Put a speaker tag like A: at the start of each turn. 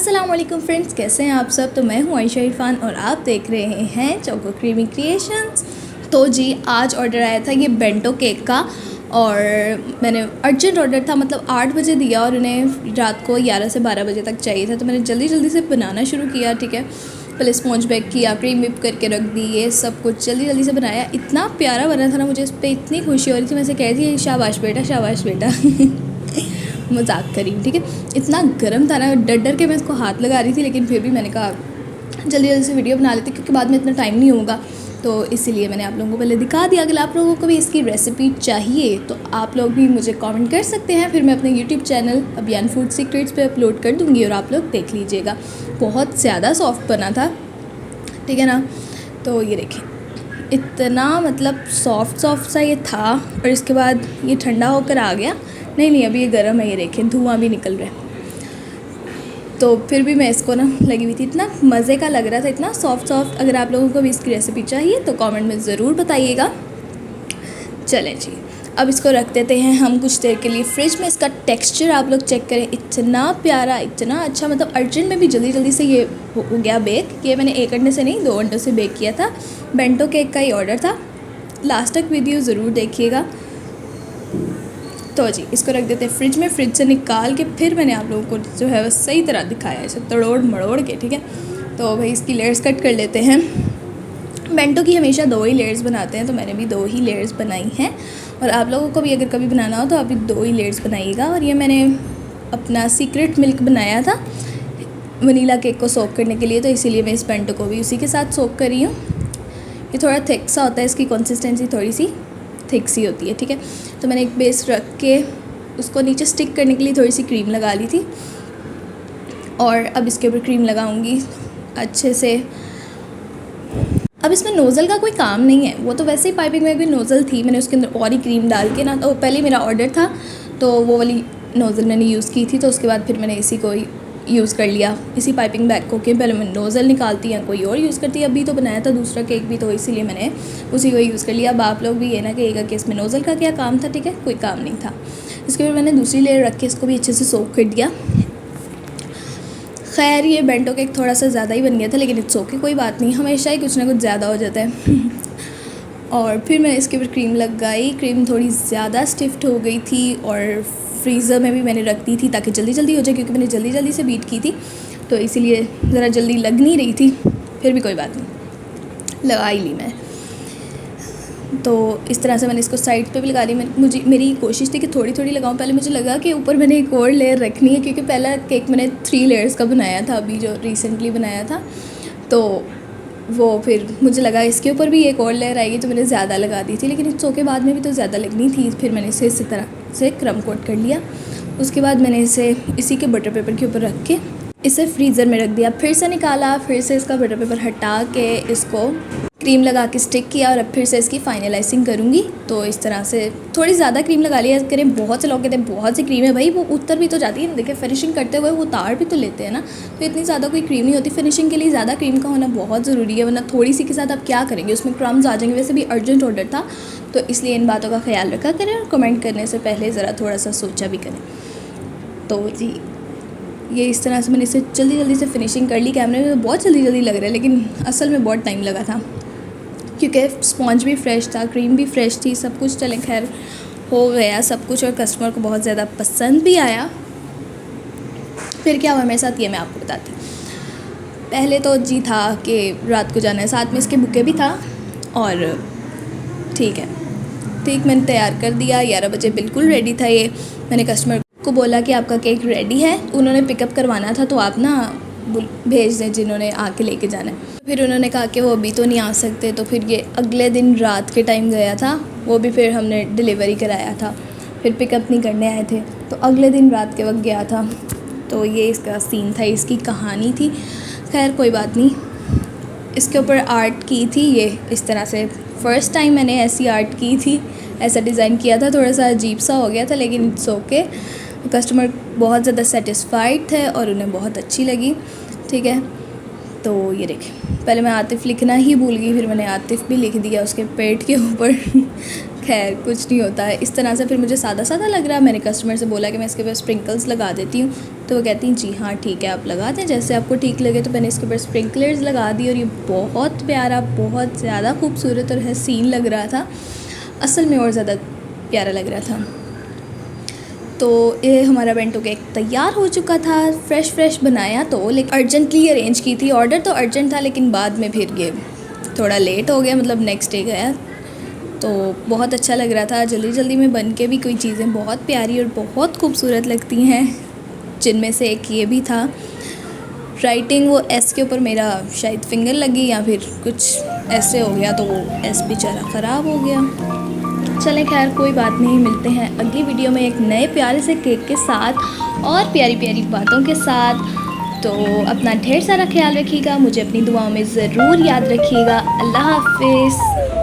A: अस्सलाम वालेकुम फ्रेंड्स, कैसे हैं आप सब। तो मैं हूं आयशा इरफान और आप देख रहे हैं चोको क्रीमी क्रिएशंस। तो जी आज ऑर्डर आया था ये बेंटो केक का और मैंने अर्जेंट ऑर्डर था, मतलब 8 बजे दिया और उन्हें रात को 11 से 12 बजे तक चाहिए था। तो मैंने जल्दी से बनाना शुरू किया। ठीक है, पहले स्पॉन्ज बेक किया, क्रीम विप करके रख दी, ये सब कुछ जल्दी से बनाया। इतना प्यारा बना था ना, मुझे इस पर इतनी खुशी हो रही थी। मैं से कह रही थी शाबाश बेटा शाबाश बेटा मजाक करी। ठीक है, इतना गर्म था ना, डर के मैं इसको हाथ लगा रही थी, लेकिन फिर भी मैंने कहा जल्दी से वीडियो बना लेते क्योंकि बाद में इतना टाइम नहीं होगा। तो इसीलिए मैंने आप लोगों को पहले दिखा दिया। अगर आप लोगों को भी इसकी रेसिपी चाहिए तो आप लोग भी मुझे कमेंट कर सकते हैं, फिर मैं अपने यूट्यूब चैनल अभियान फूड सीक्रेट्स पे अपलोड कर दूँगी और आप लोग देख लीजिएगा। बहुत ज़्यादा सॉफ्ट बना था, ठीक है ना। तो ये देखें, इतना मतलब सॉफ्ट सा ये था और इसके बाद ये ठंडा होकर आ गया। नहीं अभी ये गर्म है, ये देखें धुआं भी निकल रहा है। तो फिर भी मैं इसको ना लगी हुई थी, इतना मज़े का लग रहा था, इतना सॉफ्ट। अगर आप लोगों को भी इसकी रेसिपी चाहिए तो कमेंट में ज़रूर बताइएगा। चलें जी, अब इसको रख देते हैं हम कुछ देर के लिए फ्रिज में। इसका टेक्सचर आप लोग चेक करें, इतना प्यारा, इतना अच्छा। मतलब अर्जेंट में भी जल्दी से ये हो गया बेक। ये मैंने 1 घंटे से नहीं 2 घंटों से बेक किया था। बेंटो केक का ही ऑर्डर था। लास्ट तक वीडियो ज़रूर देखिएगा। तो जी इसको रख देते हैं फ्रिज में। फ्रिज से निकाल के फिर मैंने आप लोगों को जो है बस सही तरह दिखाया है, इसे तोड़ मड़ोड़ के। ठीक है, तो भाई इसकी लेयर्स कट कर लेते हैं। बेंटो की हमेशा 2 ही लेयर्स बनाते हैं, तो मैंने भी 2 ही लेयर्स बनाई हैं। और आप लोगों को भी अगर कभी बनाना हो तो आप भी 2 ही लेयर्स बनाइएगा। और ये मैंने अपना सीक्रेट मिल्क बनाया था वनीला केक को सोक करने के लिए, तो इसीलिए मैं इस बेंटो को भी उसी के साथ सोक कर रही हूँ। ये थोड़ा थिक सा होता है, इसकी कंसिस्टेंसी थोड़ी सी थिक सी होती है। ठीक है, तो मैंने एक बेस रख के उसको नीचे स्टिक करने के लिए थोड़ी सी क्रीम लगा ली थी और अब इसके ऊपर क्रीम लगाऊंगी अच्छे से। अब इसमें नोज़ल का कोई काम नहीं है, वो तो वैसे ही पाइपिंग में भी नोज़ल थी, मैंने उसके अंदर और ही क्रीम डाल के ना, तो पहले मेरा ऑर्डर था तो वो वाली नोज़ल मैंने यूज़ की थी। तो उसके बाद फिर मैंने इसी को यूज़ कर लिया, इसी पाइपिंग बैग को, कि पहले मैं नोज़ल निकालती हैं कोई और यूज़ करती है। अभी तो बनाया था दूसरा केक भी, तो इसीलिए मैंने उसी को यूज़ कर लिया। अब आप लोग भी ये ना कहिएगा कि इसमें नोज़ल का क्या काम था। ठीक है, कोई काम नहीं था। इसके बाद मैंने दूसरी लेयर रख के इसको भी अच्छे से सोक कर दिया। खैर ये बेंटो केक थोड़ा सा ज़्यादा ही बन गया था, लेकिन इट्स ओके, कोई बात नहीं, हमेशा ही कुछ ना कुछ ज़्यादा हो जाता है। और फिर मैंने इसके ऊपर क्रीम लगाई। क्रीम थोड़ी ज़्यादा स्टिफ्ट हो गई थी और फ्रीज़र में भी मैंने रख दी थी ताकि जल्दी हो जाए, क्योंकि मैंने जल्दी से बीट की थी, तो इसीलिए ज़रा जल्दी लग नहीं रही थी। फिर भी कोई बात नहीं, लगा ही ली मैं। तो इस तरह से मैंने इसको साइड पे भी लगा ली। मेरी कोशिश थी कि थोड़ी लगाऊं। पहले मुझे लगा कि ऊपर मैंने एक और लेयर रखनी है, क्योंकि पहला केक मैंने 3 लेयर्स का बनाया था, अभी जो रिसेंटली बनाया था। तो वो फिर मुझे लगा इसके ऊपर भी एक और लेयर आएगी, तो मैंने ज़्यादा लगा दी थी, लेकिन इट्स ओके, बाद में भी तो ज़्यादा लगनी थी। फिर मैंने इसे इसी तरह से क्रम कोट कर लिया। उसके बाद मैंने इसे इसी के बटर पेपर के ऊपर रख के इसे फ्रीज़र में रख दिया। फिर से निकाला, फिर से इसका बटर पेपर हटा के इसको क्रीम लगा के स्टिक किया और अब फिर से इसकी फाइनलाइजिंग करूँगी। तो इस तरह से थोड़ी ज़्यादा क्रीम लगा लिया करें। बहुत से लोग कहते हैं बहुत सी क्रीम है, भाई वो उतर भी तो जाती है। देखिए फिनिशिंग करते हुए वो उतार भी तो लेते हैं ना, तो इतनी ज़्यादा कोई क्रीम नहीं होती। फिनिशिंग के लिए ज़्यादा क्रीम का होना बहुत ज़रूरी है, वरना थोड़ी सी के साथ आप क्या करेंगे, उसमें क्रम्स आ जाएंगे। वैसे भी अर्जेंट ऑर्डर था, तो इसलिए इन बातों का ख्याल रखा करें और कमेंट करने से पहले ज़रा थोड़ा सा सोचा भी करें। तो जी ये इस तरह से मैंने इसे जल्दी से फिनिशिंग कर ली। कैमरे में बहुत जल्दी लग रहा है, लेकिन असल में बहुत टाइम लगा था, क्योंकि स्पॉन्ज भी फ्रेश था, क्रीम भी फ्रेश थी, सब कुछ। चले खैर हो गया सब कुछ और कस्टमर को बहुत ज़्यादा पसंद भी आया। फिर क्या हुआ मेरे साथ, ये मैं आपको बताती हूँ। पहले तो जी था कि रात को जाना है, साथ में इसके बुके भी था और ठीक मैंने तैयार कर दिया। 11 बजे बिल्कुल रेडी था ये। मैंने कस्टमर को बोला कि आपका केक रेडी है, उन्होंने पिकअप करवाना था, तो आप ना भेज दें जिन्होंने आके लेके जाना है। फिर उन्होंने कहा कि वो अभी तो नहीं आ सकते, तो फिर ये अगले दिन रात के टाइम गया था, वो भी फिर हमने डिलीवरी कराया था, फिर पिकअप नहीं करने आए थे, तो अगले दिन रात के वक्त गया था। तो ये इसका सीन था, इसकी कहानी थी। खैर कोई बात नहीं, इसके ऊपर आर्ट की थी ये इस तरह से। फ़र्स्ट टाइम मैंने ऐसी आर्ट की थी, ऐसा डिज़ाइन किया था, थोड़ा सा अजीब सा हो गया था, लेकिन इट्स ओके। कस्टमर बहुत ज़्यादा सेटिस्फाइड थे और उन्हें बहुत अच्छी लगी। ठीक है, तो ये देखें, पहले मैं आतिफ़ लिखना ही भूल गई, फिर मैंने आतिफ़ भी लिख दिया उसके पेट के ऊपर। खैर कुछ नहीं होता है इस तरह से। फिर मुझे सादा सादा लग रहा है, मैंने कस्टमर से बोला कि मैं इसके ऊपर स्प्रिंकल्स लगा देती हूँ, तो वो कहती हैं जी हाँ ठीक है आप लगा दें जैसे आपको ठीक लगे। तो मैंने इसके ऊपर स्प्रिंकलर्स लगा दी और ये बहुत प्यारा, बहुत ज़्यादा खूबसूरत और हसीन लग रहा था, असल में और ज़्यादा प्यारा लग रहा था। तो ये हमारा बेंटो केक तैयार हो चुका था, फ्रेश बनाया तो, लेकिन अर्जेंटली अरेंज की थी। ऑर्डर तो अर्जेंट था लेकिन बाद में फिर ये थोड़ा लेट हो गया, मतलब नेक्स्ट डे गया। तो बहुत अच्छा लग रहा था, जल्दी जल्दी में बन के भी कोई चीज़ें बहुत प्यारी और बहुत खूबसूरत लगती हैं, जिनमें से एक ये भी था। राइटिंग वो एस के ऊपर मेरा शायद फिंगर लगी या फिर कुछ ऐसे हो गया, तो वो एस बेचारा ख़राब हो गया। चलें खैर कोई बात नहीं, मिलते हैं अगली वीडियो में एक नए प्यारे से केक के साथ और प्यारी प्यारी बातों के साथ। तो अपना ढेर सारा ख्याल रखिएगा, मुझे अपनी दुआओं में ज़रूर याद रखिएगा। अल्लाह हाफ़िज़।